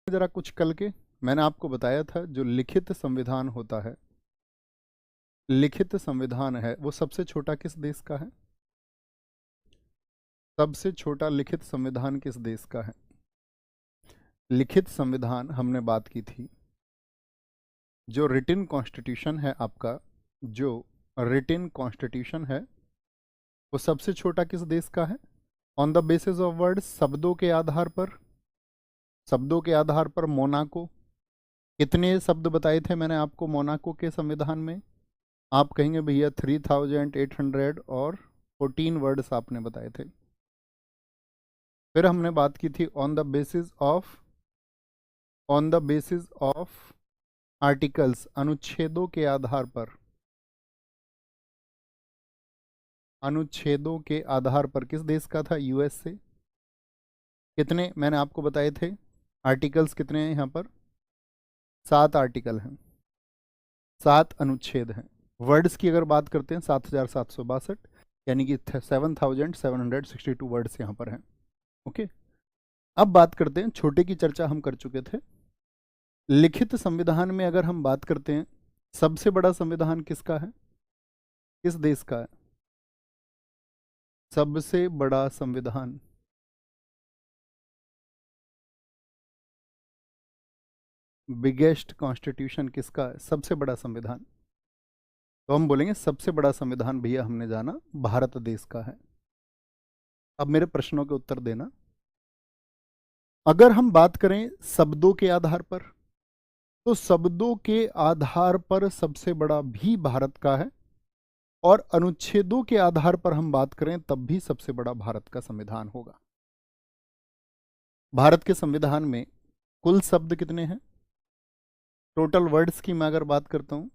जरा कुछ कल के मैंने आपको बताया था जो लिखित संविधान होता है, लिखित संविधान है वो सबसे छोटा किस देश का है? सबसे छोटा लिखित संविधान किस देश का है? लिखित संविधान हमने बात की थी। जो रिटिन कॉन्स्टिट्यूशन है आपका, जो रिटिन कॉन्स्टिट्यूशन है वो सबसे छोटा किस देश का है? On the basis of word, शब्दों के आधार पर, शब्दों के आधार पर मोनाको। कितने शब्द बताए थे मैंने आपको मोनाको के संविधान में? आप कहेंगे भैया 3800 और 14 वर्ड्स आपने बताए थे। फिर हमने बात की थी on the basis of articles, अनुच्छेदों के आधार पर, अनुच्छेदों के आधार पर किस देश का था? यूएस से। कितने मैंने आपको बताए थे आर्टिकल्स? कितने हैं यहाँ पर? 7 आर्टिकल हैं, 7 अनुच्छेद हैं। वर्ड्स की अगर बात करते हैं 7762, यानी कि 7762 वर्ड्स यहाँ पर हैं। ओके, अब बात करते हैं, छोटे की चर्चा हम कर चुके थे। लिखित संविधान में अगर हम बात करते हैं, सबसे बड़ा संविधान किसका है? किस देश का है सबसे बड़ा संविधान? बिगेस्ट कॉन्स्टिट्यूशन किसका है? सबसे बड़ा संविधान। तो हम बोलेंगे सबसे बड़ा संविधान भैया हमने जाना भारत देश का है। अब मेरे प्रश्नों के उत्तर देना। अगर हम बात करें शब्दों के आधार पर, तो शब्दों के आधार पर सबसे बड़ा भी भारत का है, और अनुच्छेदों के आधार पर हम बात करें तब भी सबसे बड़ा भारत का संविधान होगा। भारत के संविधान में कुल शब्द कितने हैं? टोटल वर्ड्स की मैं अगर बात करता हूं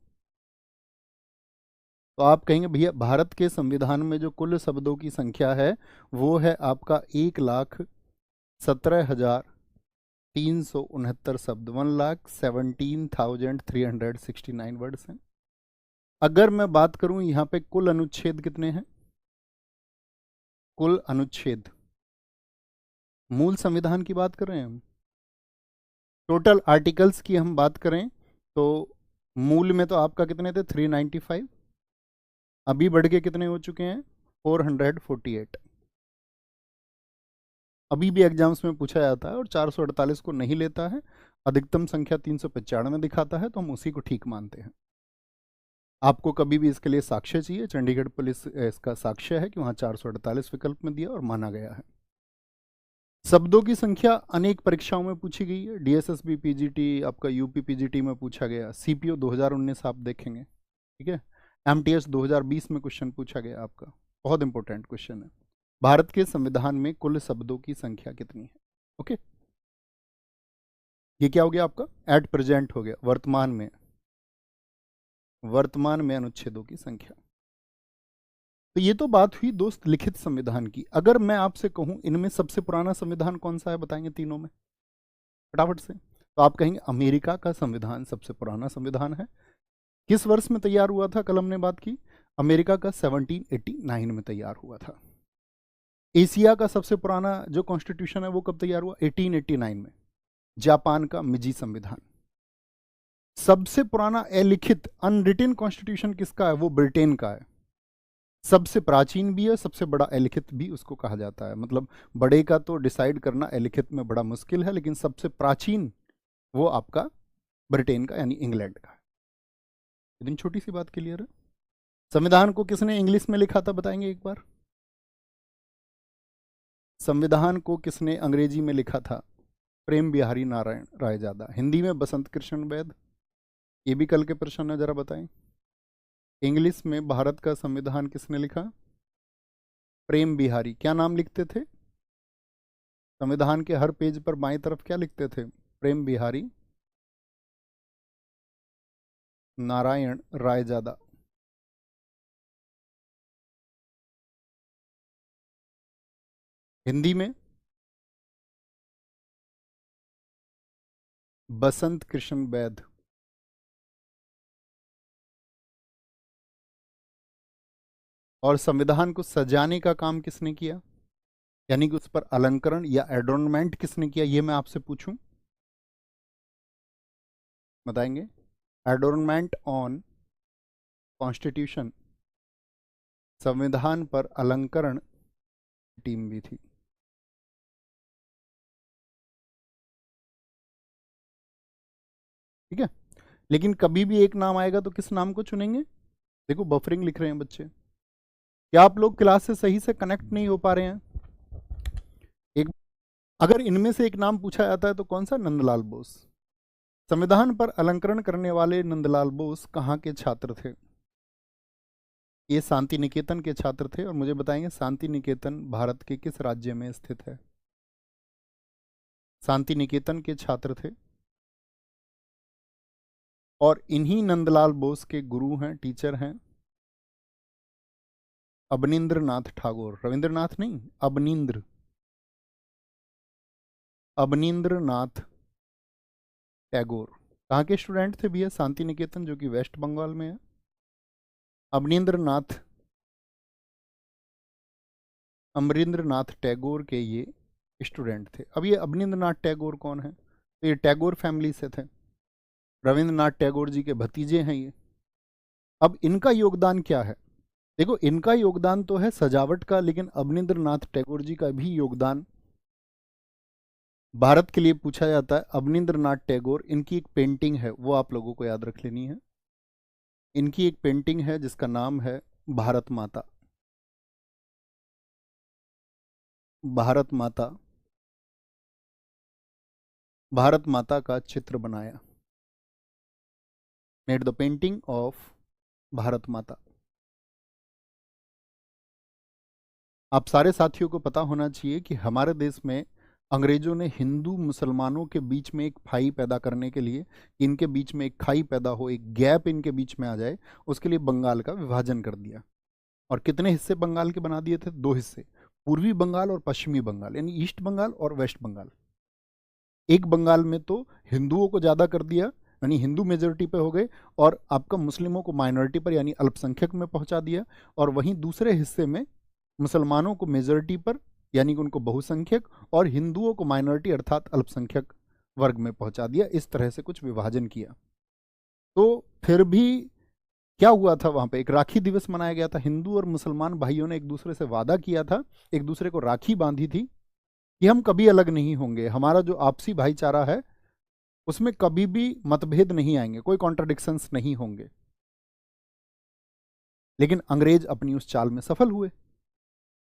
तो आप कहेंगे भैया भारत के संविधान में जो कुल शब्दों की संख्या है वो है आपका 1,17,369 शब्द, 1,17,369 वर्ड्स हैं। अगर मैं बात करूं यहाँ पे कुल अनुच्छेद कितने हैं? कुल अनुच्छेद, मूल संविधान की बात कर रहे हैं हम। टोटल आर्टिकल्स की हम बात करें तो मूल में तो आपका कितने थे? 395, अभी बढ़ के कितने हो चुके हैं? 448। अभी भी एग्जाम्स में पूछा जाता है और 448 को नहीं लेता है, अधिकतम संख्या 395 दिखाता है, तो हम उसी को ठीक मानते हैं। आपको कभी भी इसके लिए साक्ष्य चाहिए, चंडीगढ़ पुलिस इसका साक्ष्य है कि वहाँ 448 विकल्प में दिया और माना गया है। शब्दों की संख्या अनेक परीक्षाओं में पूछी गई है, डीएसएसबी पीजीटी, आपका यूपी पीजीटी में पूछा गया, सीपीओ 2019 आप देखेंगे, ठीक है। एमटीएस 2020 में क्वेश्चन पूछा गया आपका, बहुत इंपॉर्टेंट क्वेश्चन है। भारत के संविधान में कुल शब्दों की संख्या कितनी है? ओके, ये क्या हो गया आपका? एट प्रेजेंट हो गया, वर्तमान में, वर्तमान में अनुच्छेदों की संख्या। तो ये तो बात हुई दोस्त लिखित संविधान की। अगर मैं आपसे कहूं इनमें सबसे पुराना संविधान कौन सा है, बताएंगे तीनों में फटाफट से? तो आप कहेंगे अमेरिका का संविधान सबसे पुराना संविधान है। किस वर्ष में तैयार हुआ था? कल हमने बात की, अमेरिका का 1789 में तैयार हुआ था। एशिया का सबसे पुराना जो कॉन्स्टिट्यूशन है वो कब तैयार हुआ? 1889 में, जापान का मिजी संविधान। सबसे पुराना अलिखित अनरिटन कॉन्स्टिट्यूशन किसका है? वो ब्रिटेन का है। सबसे प्राचीन भी है, सबसे बड़ा अलिखित भी उसको कहा जाता है। मतलब बड़े का तो डिसाइड करना अलिखित में बड़ा मुश्किल है, लेकिन सबसे प्राचीन वो आपका ब्रिटेन का यानी इंग्लैंड का है। इतनी छोटी सी बात क्लियर है। संविधान को किसने इंग्लिश में लिखा था, बताएंगे एक बार? संविधान को किसने अंग्रेजी में लिखा था? प्रेम बिहारी नारायण रायजादा। हिंदी में बसंत कृष्ण वैद। ये भी कल के प्रश्न है, जरा बताएं। इंग्लिश में भारत का संविधान किसने लिखा? प्रेम बिहारी। क्या नाम लिखते थे संविधान के हर पेज पर बाएं तरफ? क्या लिखते थे? प्रेम बिहारी नारायण रायजादा। हिंदी में बसंत कृष्ण वैद। और संविधान को सजाने का काम किसने किया, यानी कि उस पर अलंकरण या एडोर्नमेंट किसने किया, ये मैं आपसे पूछूं? बताएंगे। एडोर्नमेंट ऑन कॉन्स्टिट्यूशन, संविधान पर अलंकरण टीम भी थी। ठीक है, लेकिन कभी भी एक नाम आएगा तो किस नाम को चुनेंगे? देखो बफरिंग लिख रहे हैं बच्चे, क्या आप लोग क्लास से सही से कनेक्ट नहीं हो पा रहे हैं? एक, अगर इनमें से एक नाम पूछा जाता है तो कौन सा? नंदलाल बोस। संविधान पर अलंकरण करने वाले नंदलाल बोस कहाँ के छात्र थे? ये शांति निकेतन के छात्र थे। और मुझे बताएंगे शांति निकेतन भारत के किस राज्य में स्थित है? शांति निकेतन के छात्र थे और इन्हीं नंदलाल बोस के गुरु हैं, टीचर हैं अवनींद्रनाथ टैगोर। रविंद्रनाथ नहीं, अवनींद्रनाथ टैगोर। कहाँ के स्टूडेंट थे भैया? शांति निकेतन, जो कि वेस्ट बंगाल में है। अमरिंद्रनाथ टैगोर के ये स्टूडेंट थे। अब ये अवनींद्रनाथ टैगोर कौन है? तो ये टैगोर फैमिली से थे, रविंद्रनाथ टैगोर जी के भतीजे हैं ये। अब इनका योगदान क्या है? देखो इनका योगदान तो है सजावट का, लेकिन अवनींद्रनाथ टैगोर जी का भी योगदान भारत के लिए पूछा जाता है। अवनींद्रनाथ टैगोर, इनकी एक पेंटिंग है, वो आप लोगों को याद रख लेनी है। इनकी एक पेंटिंग है जिसका नाम है भारत माता। भारत माता, भारत माता का चित्र बनाया, made the painting of Bharat माता। आप सारे साथियों को पता होना चाहिए कि हमारे देश में अंग्रेजों ने हिंदू मुसलमानों के बीच में एक फाई पैदा करने के लिए, इनके बीच में एक खाई पैदा हो, एक गैप इनके बीच में आ जाए, उसके लिए बंगाल का विभाजन कर दिया। और कितने हिस्से बंगाल के बना दिए थे? 2 हिस्से, पूर्वी बंगाल और पश्चिमी बंगाल, यानी ईस्ट बंगाल और वेस्ट बंगाल। एक बंगाल में तो हिंदुओं को ज़्यादा कर दिया, यानी हिंदू मेजोरिटी पे हो गए, और आपका मुस्लिमों को माइनॉरिटी पर यानी अल्पसंख्यक में पहुंचा दिया। और वहीं दूसरे हिस्से में मुसलमानों को मेजोरिटी पर यानी कि उनको बहुसंख्यक, और हिंदुओं को माइनॉरिटी अर्थात अल्पसंख्यक वर्ग में पहुंचा दिया। इस तरह से कुछ विभाजन किया। तो फिर भी क्या हुआ था? वहां पे एक राखी दिवस मनाया गया था। हिंदू और मुसलमान भाइयों ने एक दूसरे से वादा किया था, एक दूसरे को राखी बांधी थी कि हम कभी अलग नहीं होंगे, हमारा जो आपसी भाईचारा है उसमें कभी भी मतभेद नहीं आएंगे, कोई कॉन्ट्रडिक्शंस नहीं होंगे। लेकिन अंग्रेज अपनी उस चाल में सफल हुए।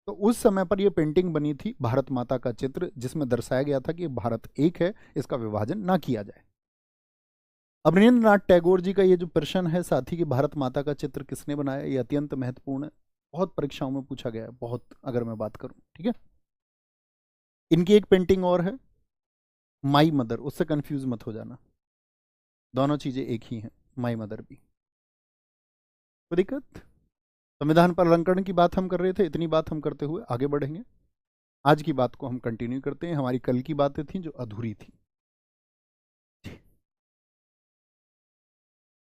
तो उस समय पर यह पेंटिंग बनी थी, भारत माता का चित्र, जिसमें दर्शाया गया था कि भारत एक है, इसका विभाजन ना किया जाए। अब रविंद्रनाथ टैगोर जी का ये जो प्रश्न है साथी कि भारत माता का चित्र किसने बनाया, ये अत्यंत महत्वपूर्ण है, बहुत परीक्षाओं में पूछा गया है, बहुत, अगर मैं बात करूं। ठीक है, इनकी एक पेंटिंग और है माई मदर, उससे कंफ्यूज मत हो जाना, दोनों चीजें एक ही हैं, माई मदर भी। कोई दिक्कत? संविधान पर अलंकरण की बात हम कर रहे थे, इतनी बात हम करते हुए आगे बढ़ेंगे। आज की बात को हम कंटिन्यू करते हैं, हमारी कल की बातें थी जो अधूरी थी।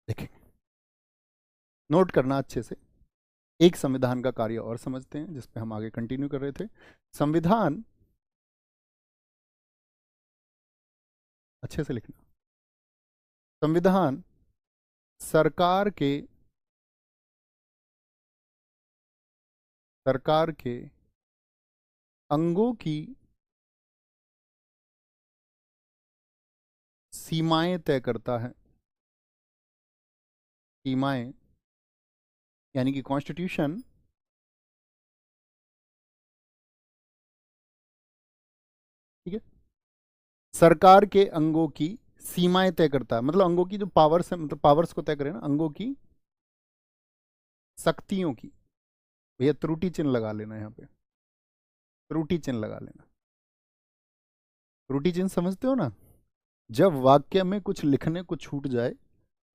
देखें, नोट करना अच्छे से। एक संविधान का कार्य और समझते हैं, जिस पे हम आगे कंटिन्यू कर रहे थे। संविधान, अच्छे से लिखना, संविधान सरकार के अंगों की सीमाएं तय करता है। सीमाएं यानी कि कॉन्स्टिट्यूशन ठीक है, सरकार के अंगों की सीमाएं तय करता है, मतलब अंगों की जो पावर्स है, मतलब पावर्स को तय करे ना, अंगों की शक्तियों की। भैया त्रुटि चिन्ह लगा लेना, यहाँ पे त्रुटि चिन्ह लगा लेना। त्रुटि चिन्ह समझते हो ना? जब वाक्य में कुछ लिखने को छूट जाए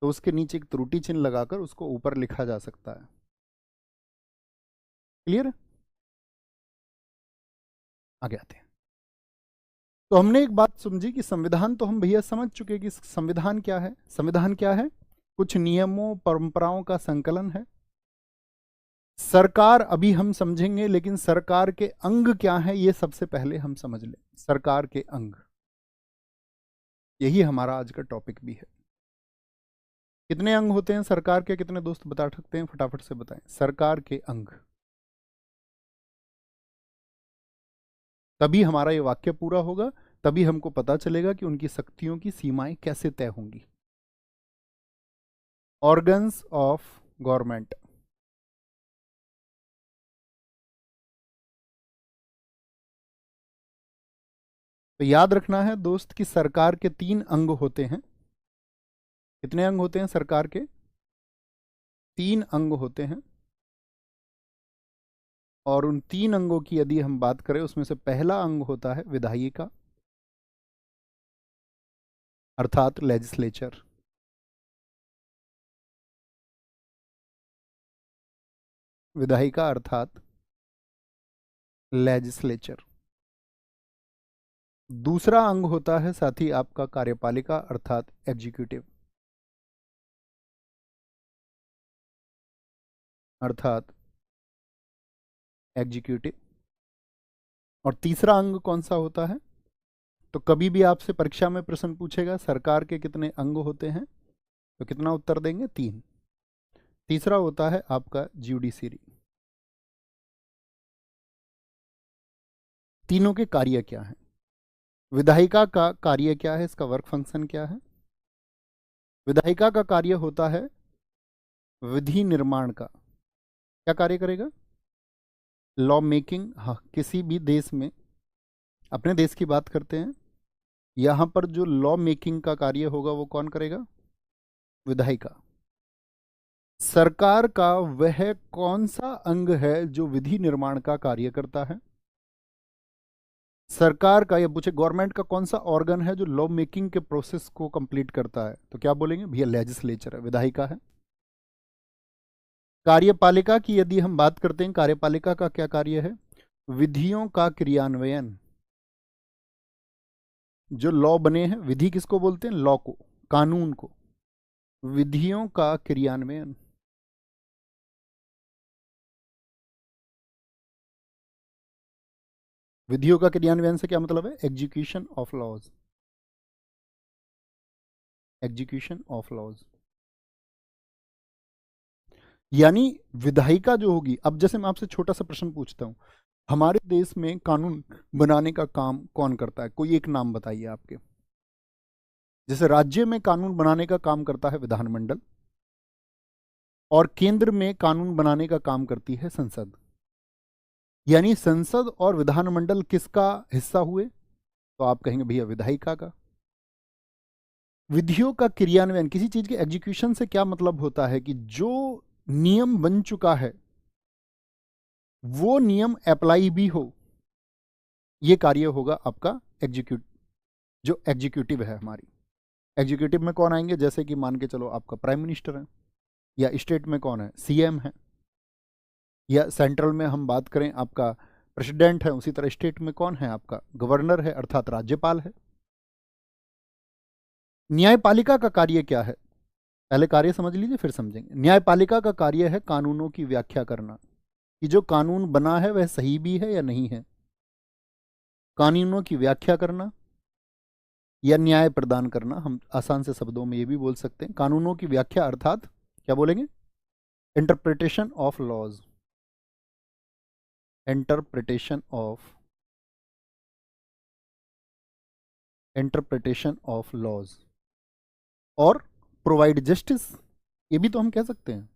तो उसके नीचे एक त्रुटि चिन्ह लगाकर उसको ऊपर लिखा जा सकता है। क्लियर है? आगे आते हैं। तो हमने एक बात समझी कि संविधान तो हम भैया समझ चुके कि संविधान क्या है। संविधान क्या है? कुछ नियमों परंपराओं का संकलन है। सरकार अभी हम समझेंगे, लेकिन सरकार के अंग क्या है ये सबसे पहले हम समझ लें। सरकार के अंग, यही हमारा आज का टॉपिक भी है। कितने अंग होते हैं सरकार के, कितने दोस्त बता सकते हैं, फटाफट से बताएं। सरकार के अंग, तभी हमारा ये वाक्य पूरा होगा, तभी हमको पता चलेगा कि उनकी शक्तियों की सीमाएं कैसे तय होंगी। ऑर्गन्स ऑफ गवर्नमेंट, तो याद रखना है दोस्त कि सरकार के 3 अंग होते हैं। कितने अंग होते हैं सरकार के? 3 अंग होते हैं। और उन 3 अंगों की यदि हम बात करें, उसमें से पहला अंग होता है विधायिका, अर्थात लेजिस्लेचर। विधायिका अर्थात लेजिस्लेचर। दूसरा अंग होता है साथी आपका कार्यपालिका अर्थात एग्जीक्यूटिव, अर्थात एग्जीक्यूटिव। और तीसरा अंग कौन सा होता है? तो कभी भी आपसे परीक्षा में प्रश्न पूछेगा सरकार के कितने अंग होते हैं, तो कितना उत्तर देंगे? 3। तीसरा होता है आपका ज्यूडिशरी। तीनों के कार्य क्या है? विधायिका का कार्य क्या है, इसका वर्क फंक्शन क्या है? विधायिका का कार्य होता है विधि निर्माण का। क्या कार्य करेगा? Law making. हाँ, किसी भी देश में, अपने देश की बात करते हैं, यहां पर जो लॉ मेकिंग का कार्य होगा वो कौन करेगा? विधायिका। सरकार का वह कौन सा अंग है जो विधि निर्माण का कार्य करता है? सरकार का, या पूछे गवर्नमेंट का कौन सा ऑर्गन है जो लॉ मेकिंग के प्रोसेस को कंप्लीट करता है, तो क्या बोलेंगे भैया? लेजिस्लेचर है, विधायिका है। कार्यपालिका की यदि हम बात करते हैं, कार्यपालिका का क्या कार्य है? विधियों का क्रियान्वयन। जो लॉ बने हैं, विधि किसको बोलते हैं? लॉ को, कानून को। विधियों का क्रियान्वयन। विधियों का क्रियान्वयन से क्या मतलब है? Execution of laws, execution of laws. यानी विधायिका जो होगी, अब जैसे मैं आपसे छोटा सा प्रश्न पूछता हूं, हमारे देश में कानून बनाने का काम कौन करता है? कोई एक नाम बताइए आपके। जैसे राज्य में कानून बनाने का काम करता है विधानमंडल, और केंद्र में कानून बनाने का काम करती है संसद। यानी संसद और विधानमंडल किसका हिस्सा हुए? तो आप कहेंगे भैया विधायिका का। विधियों का क्रियान्वयन, किसी चीज के एग्जीक्यूशन से क्या मतलब होता है कि जो नियम बन चुका है वो नियम अप्लाई भी हो, ये कार्य होगा आपका जो एग्जीक्यूटिव है हमारी। एग्जीक्यूटिव में कौन आएंगे? जैसे कि मान के चलो आपका प्राइम मिनिस्टर है, या स्टेट में कौन है? सीएम है, या सेंट्रल में हम बात करें आपका प्रेसिडेंट है, उसी तरह स्टेट में कौन है? आपका गवर्नर है, अर्थात राज्यपाल है। न्यायपालिका का कार्य क्या है? पहले कार्य समझ लीजिए फिर समझेंगे। न्यायपालिका का कार्य है कानूनों की व्याख्या करना, कि जो कानून बना है वह सही भी है या नहीं है। कानूनों की व्याख्या करना या न्याय प्रदान करना, हम आसान से शब्दों में ये भी बोल सकते हैं। कानूनों की व्याख्या अर्थात क्या बोलेंगे? Interpretation of laws, interpretation of laws. और प्रोवाइड जस्टिस, ये भी तो हम कह सकते हैं।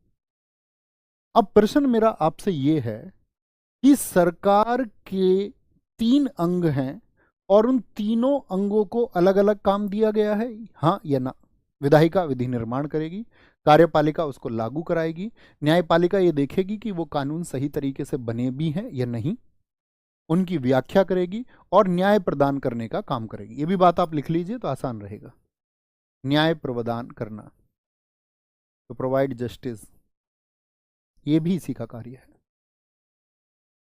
अब प्रश्न मेरा आपसे ये है कि सरकार के 3 अंग हैं और उन तीनों अंगों को अलग अलग काम दिया गया है, हाँ या ना? विधायिका विधि निर्माण करेगी, कार्यपालिका उसको लागू कराएगी, न्यायपालिका ये देखेगी कि वो कानून सही तरीके से बने भी हैं या नहीं, उनकी व्याख्या करेगी, और न्याय प्रदान करने का काम करेगी। ये भी बात आप लिख लीजिए तो आसान रहेगा। न्याय प्रदान करना, तो प्रोवाइड जस्टिस, ये भी इसी का कार्य है।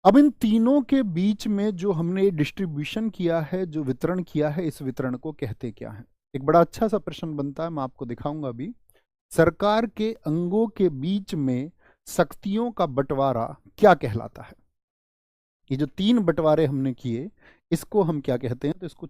अब इन तीनों के बीच में जो हमने डिस्ट्रीब्यूशन किया है, जो वितरण किया है, इस वितरण को कहते क्या है? एक बड़ा अच्छा सा प्रश्न बनता है, मैं आपको दिखाऊंगा अभी। सरकार के अंगों के बीच में शक्तियों का बंटवारा क्या कहलाता है? ये जो 3 बंटवारे हमने किए, इसको हम क्या कहते हैं? तो इसको